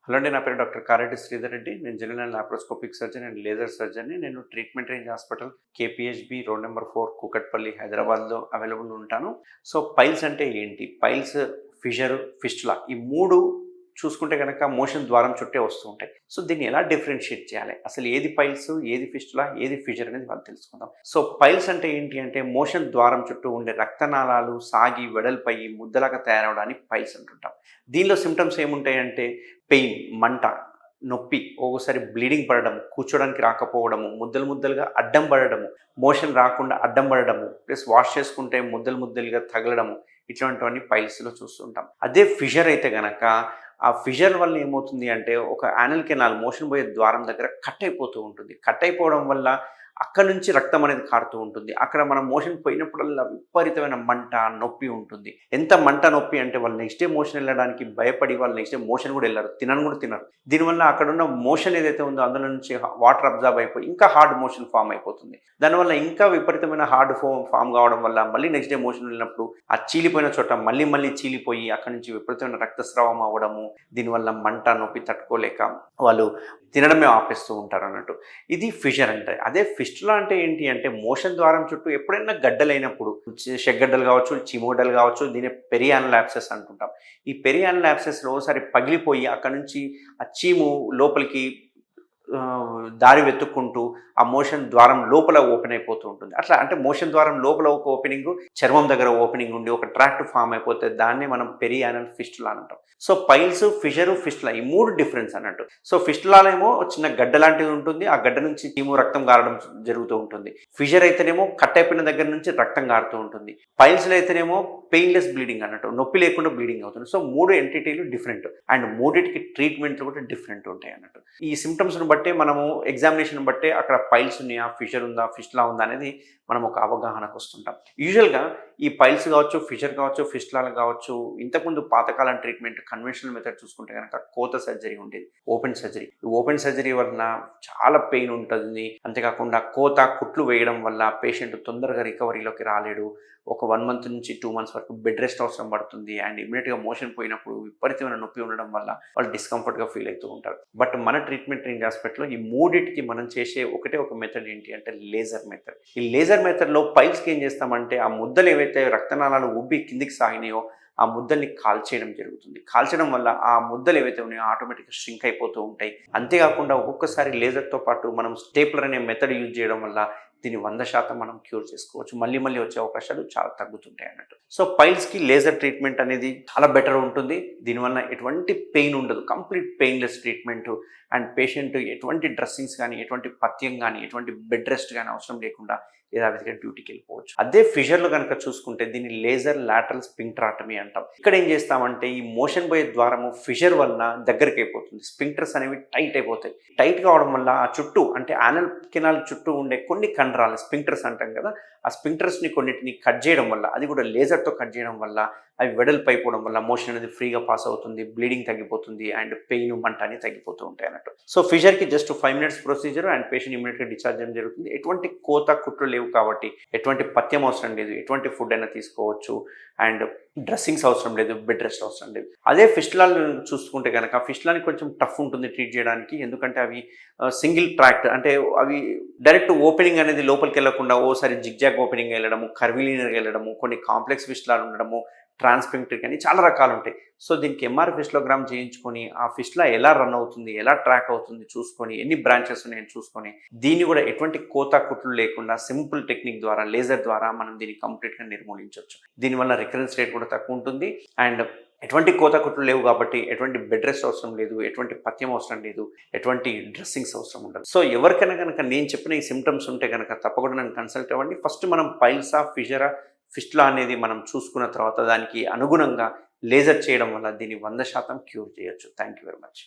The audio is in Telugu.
హలో అండి. నా పేరు డాక్టర్ కారెడ్డి శ్రీధర్ రెడ్డి. నేను general and laparoscopic surgeon and laser సర్జన్‌ని. నేను treatment range hospital KPHB road number 4 Kukatpally హైదరాబాద్‌లో అవైలబుల్ ఉంటాను. సో, పైల్స్ అంటే ఏంటి? పైల్స్, ఫిషర్, ఫిస్టులా ఈ 3 చూసుకుంటే గనక మోషన్ ద్వారం చుట్టే వస్తూ ఉంటాయి. సో, దీన్ని ఎలా డిఫరెన్షియేట్ చేయాలి? అసలు ఏది పైల్స్, ఏది ఫిస్టులా, ఏది ఫిషర్ అనేది మనం తెలుసుకుందాం. సో, పైల్స్ అంటే ఏంటి అంటే మోషన్ ద్వారం చుట్టూ ఉండే రక్తనాళాలు సాగి వెడల్పయ్యి ముద్దలాగా తయారవడాన్ని పైల్స్ అంటుంటాం. దీనిలో సింప్టమ్స్ ఏముంటాయంటే పెయిన్, మంట, నొప్పి, ఒక్కోసారి బ్లీడింగ్ పడడం, కూర్చోడానికి రాకపోవడము, ముద్దలు ముద్దలుగా అడ్డం పడడము, మోషన్ రాకుండా అడ్డం పడడము, ప్లస్ వాష్ చేసుకుంటే ముద్దలు ముద్దలుగా తగలడము, ఇట్లాంటివన్నీ పైల్స్‌లో చూస్తుంటాం. అదే ఫిషర్ అయితే గనక ఆ ఫిషర్ వల్ల ఏమవుతుంది అంటే ఒక యానల్ కెనాల్ మోషన్ పోయే ద్వారం దగ్గర కట్ అయిపోతూ ఉంటుంది. కట్ అయిపోవడం వల్ల అక్కడి నుంచి రక్తం అనేది కారుతూ ఉంటుంది. అక్కడ మనం మోషన్ పోయినప్పుడల్లా విపరీతమైన మంట, నొప్పి ఉంటుంది. ఎంత మంట, నొప్పి అంటే వాళ్ళు నెక్స్ట్ డే మోషన్ వెళ్ళడానికి భయపడి వాళ్ళు నెక్స్ట్ డే మోషన్ కూడా వెళ్ళరు. కూడా తినరు. దీనివల్ల అక్కడున్న మోషన్ ఏదైతే ఉందో అందులో నుంచి వాటర్ అబ్జార్బ్ అయిపోయి ఇంకా హార్డ్ మోషన్ ఫామ్ అయిపోతుంది. దానివల్ల ఇంకా విపరీతమైన హార్డ్ ఫామ్ కావడం వల్ల మళ్ళీ నెక్స్ట్ డే మోషన్ వెళ్ళినప్పుడు ఆ చీలిపోయిన చోట మళ్ళీ మళ్ళీ చీలిపోయి అక్కడి నుంచి విపరీతమైన రక్తస్రావం అవ్వడము, దీనివల్ల మంట, నొప్పి తట్టుకోలేక వాళ్ళు తినడమే ఆపేస్తూ ఉంటారు అన్నట్టు. ఇది ఫిషర్ అంటే. అదే ఫిస్టులా అంటే ఏంటి అంటే మోషన్ ద్వారం చుట్టూ ఎప్పుడైనా గడ్డలైనప్పుడు షెగ్గడ్డలు కావచ్చు, చీమగడ్డలు కావచ్చు, దీన్ని పెరియానల్ యాబ్సెస్ అంటుంటాం. ఈ పెరియానల్ యాబ్సెస్‌లో ఒకసారి పగిలిపోయి అక్కడి నుంచి ఆ చీము లోపలికి దారి వెతుక్కుంటూ ఆ మోషన్ ద్వారం లోపల ఓపెన్ అయిపోతూ ఉంటుంది. అట్లా అంటే మోషన్ ద్వారం లోపల ఒక ఓపెనింగు, చర్మం దగ్గర ఓపెనింగ్ ఉండి ఒక ట్రాక్ట్ ఫామ్ అయిపోతే దాన్ని మనం పెరియానల్ ఫిస్టులా అంటాం. సో, పైల్స్, ఫిషరు, ఫిస్టులా ఈ 3 డిఫరెన్స్ అన్నట్టు. సో, ఫిస్టులాలో ఏమో చిన్న గడ్డ లాంటిది ఉంటుంది. ఆ గడ్డ నుంచి చీము రక్తం గారడం జరుగుతూ ఉంటుంది. ఫిషర్ అయితేనేమో కట్ అయిపోయిన దగ్గర నుంచి రక్తం గారుతూ ఉంటుంది. పైల్స్‌లో అయితేనేమో పెయిన్‌లెస్ బ్లీడింగ్ అన్నట్టు. నొప్పి లేకుండా బ్లీడింగ్ అవుతుంది. So, 3 ఎంటిటీలు different. అండ్ మూడిటికి ట్రీట్మెంట్లు కూడా డిఫరెంట్ ఉంటాయి అన్నట్టు. ఈ సింప్టమ్స్‌ని బట్టే మనము ఎగ్జామినేషన్ బట్టే అక్కడ పైల్స్ ఉన్నాయా, ఫిషర్ ఉందా, ఫిస్టులా ఉందా అనేది మనం ఒక అవగాహనకు వస్తుంటాం. యూజువల్‌గా ఈ పైల్స్ కావచ్చు, ఫిషర్ కావచ్చు, ఫిస్టులాలు కావచ్చు, ఇంతకుముందు పాతకాలం ట్రీట్మెంట్ కన్వెన్షనల్ మెథడ్ చూసుకుంటే గనక కోత సర్జరీ ఉండేది. Open surgery. ఈ ఓపెన్ సర్జరీ వలన చాలా పెయిన్ ఉంటుంది. అంతేకాకుండా కోత, కుట్లు వేయడం వల్ల పేషెంట్ తొందరగా రికవరీలోకి రాలేడు. ఒక 1 మంత్ నుంచి 2 మంత్స్ వరకు బెడ్ రెస్ట్ అవసరం పడుతుంది. అండ్ ఇమ్మీడియేట్‌గా మోషన్ పోయినప్పుడు విపరీతమైన నొప్పి ఉండడం వల్ల వాళ్ళు డిస్కంఫర్ట్‌గా ఫీల్ అవుతూ ఉంటారు. బట్ మన ట్రీట్మెంట్ రేంజ్ హాస్పిటల్‌లో ఈ మూడిటికి మనం చేసే ఒకటే ఒక మెథడ్ ఏంటి అంటే లేజర్ మెథడ్. ఈ లేజర్ మెథడ్‌లో పైల్స్‌కి ఏం చేస్తామంటే ఆ ముద్దలు ఏవైతే రక్తనాళాలు ఉబ్బి కిందికి సాగినాయో ఆ ముద్దల్ని కాల్చేయడం జరుగుతుంది. కాల్చడం వల్ల ఆ ముద్దలు ఏవైతే ఉన్నాయో ఆటోమేటిక్‌గా ష్రింక్ అయిపోతూ ఉంటాయి. అంతేకాకుండా ఒక్కొక్కసారి లేజర్‌తో పాటు మనం స్టేప్లర్ అనే మెథడ్ యూజ్ చేయడం వల్ల దీన్ని 100% మనం క్యూర్ చేసుకోవచ్చు. మళ్ళీ మళ్ళీ వచ్చే అవకాశాలు చాలా తగ్గుతుంటాయి అన్నట్టు. సో, పైల్స్‌కి లేజర్ ట్రీట్మెంట్ అనేది చాలా బెటర్ ఉంటుంది. దీనివల్ల ఎటువంటి పెయిన్ ఉండదు. Complete painless treatment. And patient ఎటువంటి డ్రెస్సింగ్స్ కానీ, ఎటువంటి పథ్యం కానీ, ఎటువంటి బెడ్ రెస్ట్ కానీ అవసరం లేకుండా యథావిధిగా డ్యూటీకి వెళ్ళిపోవచ్చు. అదే ఫిషర్‌లో కనుక చూసుకుంటే దీన్ని లేజర్ లాటరల్ స్పింక్టరాటమీ అంటాం. ఇక్కడ ఏం చేస్తామంటే ఈ మోషన్ పోయే ద్వారము ఫిషర్ వలన దగ్గరికి అయిపోతుంది. స్పింక్టర్స్ అనేవి టైట్ అయిపోతాయి. టైట్ కావడం వల్ల ఆ చుట్టూ అంటే యానల్ కెనాల్ చుట్టూ ఉండే కొన్ని కండరాలు స్పింక్టర్స్ అంటాం కదా, ఆ స్పింక్టర్స్‌ని కొన్నిటిని కట్ చేయడం వల్ల, అది కూడా లేజర్‌తో కట్ చేయడం వల్ల అవి వెడల్పు అయిపోవడం వల్ల మోషన్ అనేది ఫ్రీగా పాస్ అవుతుంది. బ్లీడింగ్ తగ్గిపోతుంది. అండ్ పెయిన్, మంట అని తగ్గిపోతూ ఉంటాయి అన్నట్టు. సో, ఫిషర్‌కి just 5 minutes procedure and patient ఇమ్మీడియేట్‌గా డిశ్చార్జ్ అవ్వడం జరుగుతుంది. ఎటువంటి కోత, కుట్లు లేవు కాబట్టి ఎటువంటి పథ్యం అవసరం లేదు. ఎటువంటి ఫుడ్ అయినా తీసుకోవచ్చు. అండ్ డ్రెస్సింగ్స్ అవసరం లేదు. బెడ్ రెస్ట్ అవసరం లేదు. అదే ఫిస్టులాలు చూసుకుంటే కనుక ఫిస్టులాని కొంచెం టఫ్ ఉంటుంది ట్రీట్ చేయడానికి. ఎందుకంటే అవి సింగిల్ ట్రాక్ట్ అంటే అవి డైరెక్ట్ ఓపెనింగ్ అనేది లోపలికి వెళ్ళకుండా ఓసారి జిగ్జాగ్ ఓపెనింగ్ వెళ్ళడము, కర్వీలినర్‌గా వెళ్ళడము, కొన్ని కాంప్లెక్స్ ఫిస్టులాలు ఉండడము, ట్రాన్స్పింక్టిక్ అని చాలా రకాలు ఉంటాయి. సో, దీనికి ఎంఆర్ ఫిస్టులోగ్రామ్ చేయించుకొని ఆ ఫిస్టులా ఎలా రన్ అవుతుంది, ఎలా ట్రాక్ అవుతుంది చూసుకొని, ఎన్ని బ్రాంచెస్ ఉన్నాయని చూసుకొని, దీన్ని కూడా ఎటువంటి కోత, కుట్లు లేకుండా సింపుల్ టెక్నిక్ ద్వారా లేజర్ ద్వారా మనం దీన్ని కంప్లీట్‌గా నిర్మూలించొచ్చు. దీనివల్ల రికరెన్స్ రేట్ కూడా తక్కువ ఉంటుంది. అండ్ ఎటువంటి కోత, కుట్లు లేవు కాబట్టి ఎటువంటి బెడ్ రెస్ట్ అవసరం లేదు. ఎటువంటి పథ్యం అవసరం లేదు. ఎటువంటి డ్రెస్సింగ్స్ అవసరం ఉండదు. సో, ఎవరికైనా గనక నేను చెప్పిన ఈ సింప్టమ్స్ ఉంటే గనక తప్పకుండా నన్ను కన్సల్ట్ అవ్వండి. ఫస్ట్ మనం పైల్సా, ఫిషరా, ఫిస్టులా అనేది మనం చూసుకున్న తర్వాత దానికి అనుగుణంగా లేజర్ చేయడం వల్ల దీన్ని 100% క్యూర్ చేయొచ్చు. Thank you very much.